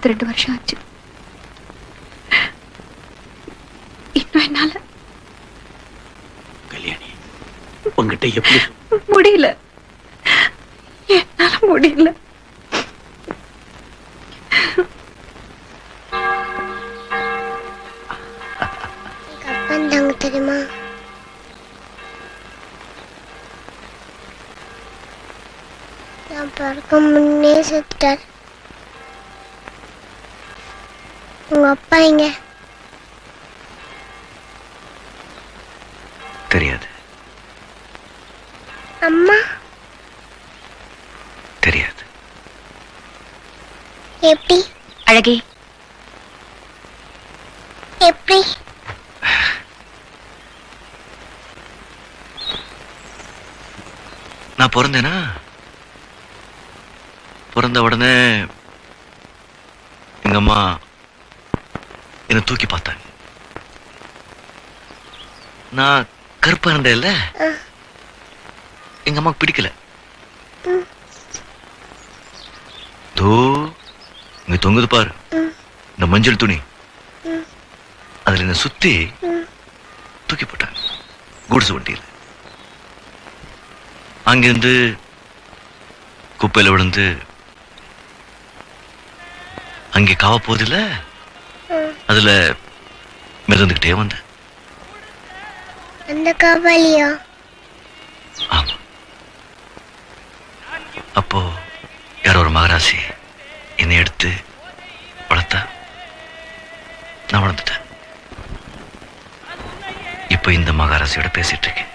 22 வருஷம் ஆச்சு. இன்னும் என்னால கல்யாணி உங்ககிட்ட எப்படி முடியல, என்னால முடியல. தெரியுமா? நான் பிறக்க முன்னே செத்துட்டார். உங்க அப்பா எங்க? தெரியாது. அம்மா? தெரியாது. எப்படி? அழகே, எப்படி? நான் பிறந்தேனா, பிறந்த உடனே எங்க அம்மா என்னை தூக்கி பார்த்தாங்க. நான் கருப்பா இருந்தேன் இல்ல, எங்க அம்மாக்கு பிடிக்கல. தோ இங்க தொங்குது பாரு இந்த மஞ்சள் துணி, அதுல என்ன சுத்தி தூக்கி போட்டாங்க குடிசை வண்டியில. அங்கிருந்து குப்பையில விழுந்து அங்கே காவ போதில்ல, அதுல மிதந்துகிட்டே வந்தேன். அந்த காவாலியா? ஆமா. அப்போ யாரோ ஒரு மகராசி என்னை எடுத்து வளர்த்தா, நான் வளர்ந்துட்டேன். இப்ப இந்த மகாராசியோட பேசிட்டு இருக்கேன்.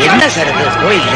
என்ன சார் இது கோயில்?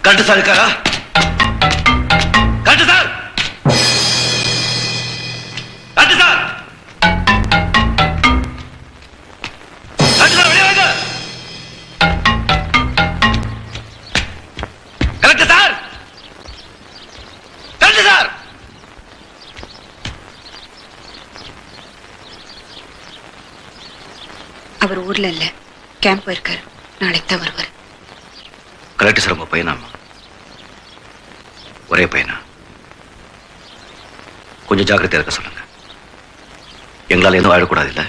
கரெக்ட் சார் இருக்காரா? Correct sir, correct sir, correct sir, வெளியே வாங்க. Correct sir, correct sir. அவர் ஊர்ல இல்ல, கேம்ப் இருக்காரு. நாளைக்கு தான் வருவார். கரெக்ட் சார், உங்க பையனாமா? ஒரே பையனா? கொஞ்சம் ஜாக்கிரதையா இருக்க சொல்லுங்க. எங்களால எதுவும் ஆயிடக்கூடாது இல்ல?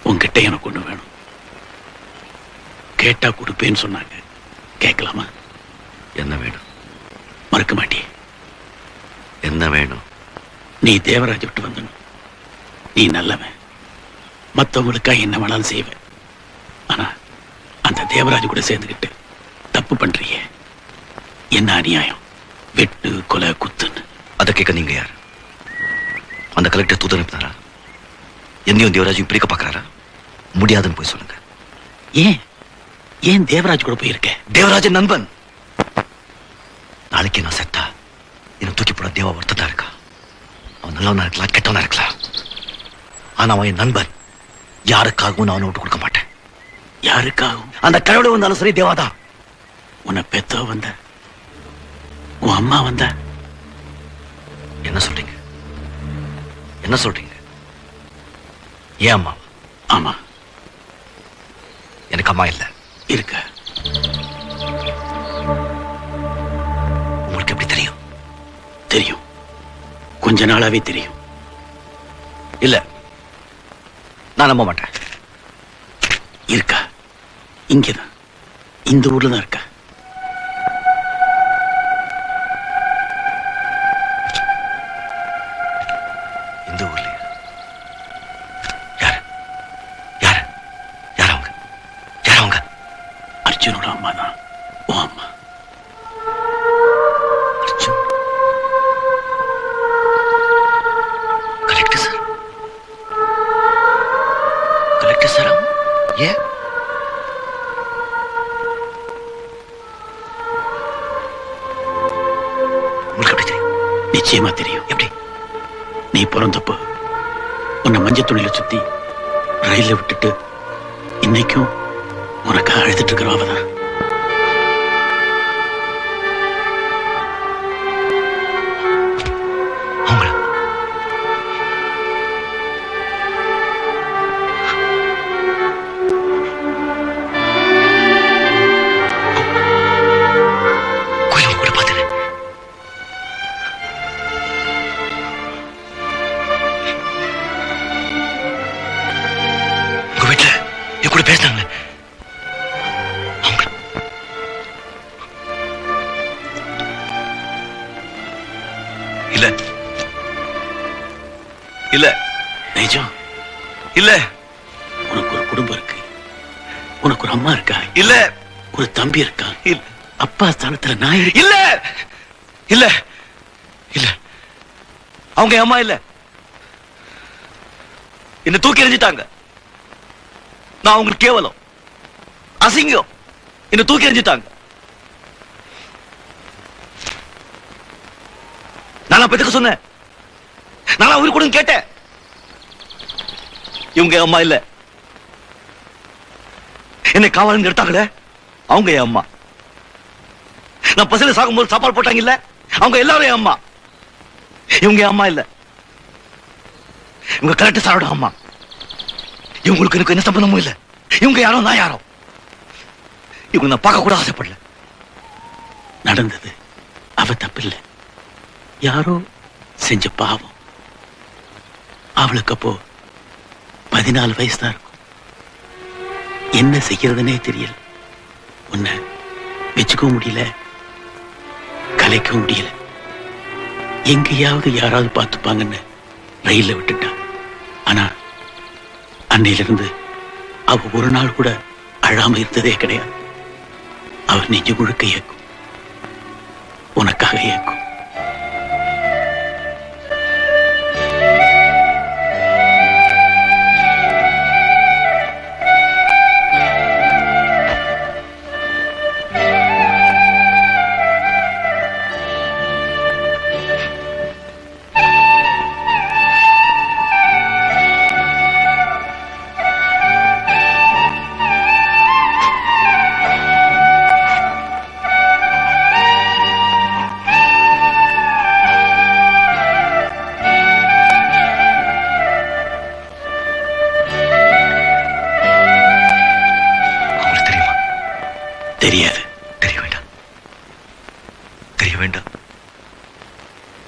உங்ககிட்ட எனக்கு ஒண்ணு வேணும். கேட்டா கொடுப்பேன்னு சொன்னாங்க. கேட்கலாமா? என்ன வேணும்? மறுக்க மாட்டியே? என்ன வேணும்? நீ தேவராஜ் விட்டு வந்தணும். நீ நல்லவன், மற்றவங்களுக்காக என்ன வேணாலும் செய்வேன். ஆனா அந்த தேவராஜ் கூட சேர்ந்துக்கிட்டு தப்பு பண்றியே, என்ன அநியாயம்! வெட்டு, கொலை, குத்துன்னு. அதை கேட்க நீங்க யார்? அந்த கலெக்டர் தூது அனுப்பினாரா? என்னையும் தேவராஜையும் பிரிக்க பார்க்கறாரா? முடியாதுன்னு போய் சொல்லுங்க. ஏன் தேவராஜ் கூட போயிருக்க? தேவராஜன் நண்பன். நாளைக்கு நான் செத்தா என்ன தூக்கி போட தேவா ஒருத்தா இருக்கா. அவன் நல்லவனா இருக்கலாம், கெட்டவனா இருக்கலாம். ஆனா அவன் என் நண்பன். யாருக்காகவும் நான் அவனை விட்டு கொடுக்க மாட்டேன். யாருக்காகவும்? அந்த கடவுளை வந்தாலும் சரி, தேவாதான். உன்னை பெத்தோ வந்த, உன் அம்மா வந்த. என்ன சொல்றீங்க? என்ன சொல்றீங்க? ஏன் அம்மா? ஆமா, எனக்கு அம்மா இல்ல. இருக்க. உங்களுக்கு எப்படி தெரியும்? தெரியும், கொஞ்ச நாளாவே தெரியும். இல்ல, நான் நம்ப மாட்டேன். இருக்கா? இங்கதான், இந்த ஊர்ல தான் இருக்கா. இந்த ஊர்ல யாரு? யாரு? யார் அவங்க? யார் அவங்க? அர்ஜுனோட அம்மா தான் உன் அம்மா. Arjun? Collector sir? Collector sir? ஏன்? உங்களுக்கு எப்படி தெரியும்? நிச்சயமா தெரியும். எப்படி? நீ பிறந்தப்போ உன்னை மஞ்சள் துணியில சுத்தி ரயில விட்டுட்டு இன்னைக்கும் உனக்கா அழுதுட்டு இருக்கிற அவதான். அவங்கள? கோயில் கூட பார்த்தேன். உங்க வீட்டுல என் கூட பேசினாங்க. அவங்க இல்ல, இல்ல, நிஜம். இல்ல, உனக்கு ஒரு குடும்பம் இருக்கு, உனக்கு ஒரு அம்மா இருக்கா, இல்ல, ஒரு தம்பி இருக்கா, இல்ல, அப்பா ஸ்தானத்துல நான் இருக்கேன். இல்ல, இல்ல, இல்ல. அவங்க என் அம்மா இல்ல. என்ன தூக்கி எறிஞ்சிட்டாங்க. நான் அவங்களுக்கு கேவலம், அசிங்கம். என்ன தூக்கி எறிஞ்சிட்டாங்க. நான் பெற்றுக்க சொன்னேன். நான் உயிர் கொடுங்க கேட்டேன். இவங்க என் அம்மா இல்ல. என்னை காவலன்னு எடுத்தாங்களே, அவங்க என் அம்மா. நான் பசில சாகும்போது சாப்பாடு போட்டாங்க இல்ல, அவங்க எல்லாரும் என் அம்மா. இவங்க என் அம்மா இல்ல. இவங்க கரெக்ட் சாரோட அம்மா. இவங்களுக்கு எனக்கு என்ன சம்பந்தமும் இல்ல. இவங்க யாரோ, நான் யாரோ. இவங்க நான் பார்க்க கூட ஆசைப்படல. நடந்தது அவ தப்பில்லை, யாரோ செஞ்ச பாவம். அவளுக்கு அப்போ 14 வயசு தான் இருக்கும். என்ன செய்யறதுன்னே தெரியல. உன்னை வச்சுக்கவும் முடியல, கலைக்கவும் முடியல. எங்கேயாவது யாராவது பார்த்துப்பாங்கன்னு ரயில்ல விட்டுட்டா. ஆனா அன்னையிலிருந்து அவ ஒரு நாள் கூட அழாம இருந்ததே கிடையாது. அவர் நெஞ்சு முழுக்க ஏக்கும், உனக்காக ஏக்கும். தெரியாது. தெரிய வேண்டாம், தெரிய வேண்டாம்.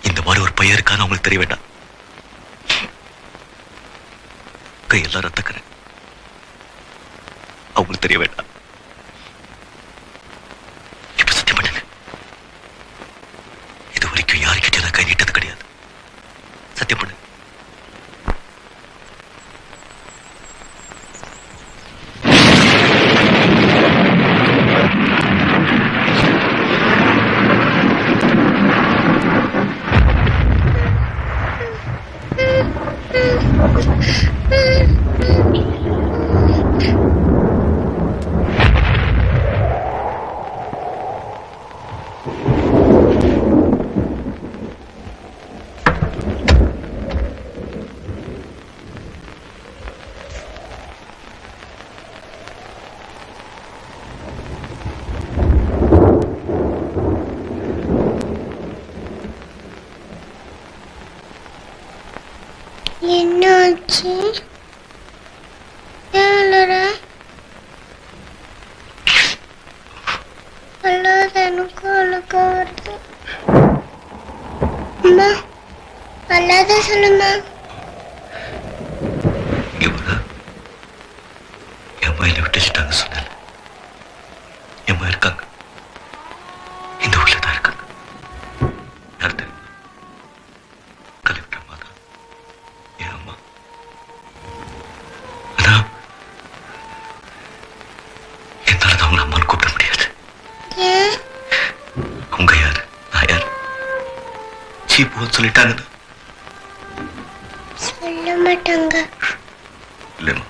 இந்த மாதிரி ஒரு பையன் இருக்கான்னு அவங்களுக்கு தெரிய வேண்டாம். கையெல்லாம் ரத்தக்கரை, அவங்களுக்கு தெரிய வேண்டாம். இப்ப சத்தியம் பண்ணுங்க, இது வரைக்கும் யாருக்கிட்ட நான் கை நீட்டது கிடையாது. சத்தியம் பண்ணு. என்னாச்சு? அல்லாத எனக்கு அழுக்க வருது. அம்மா, அல்லாத சொல்லுமா. என் மயில விட்டுட்டாங்க சொன்ன. என் மயில் இருக்காங்க, இந்த ஊர்ல தான் இருக்காங்க. யார் தெரியுமா? கலெக்டர் அம்மா தான், என் அம்மா. ஆனா என்னால தான் அவங்களை அம்மான்னு கூப்பிட முடியாது. ஏன்? அவங்க யாரு, நான் யார்? சீப்புன்னு சொல்லிட்டாங்க. சொல்ல மாட்டாங்க. இல்லைம்மா,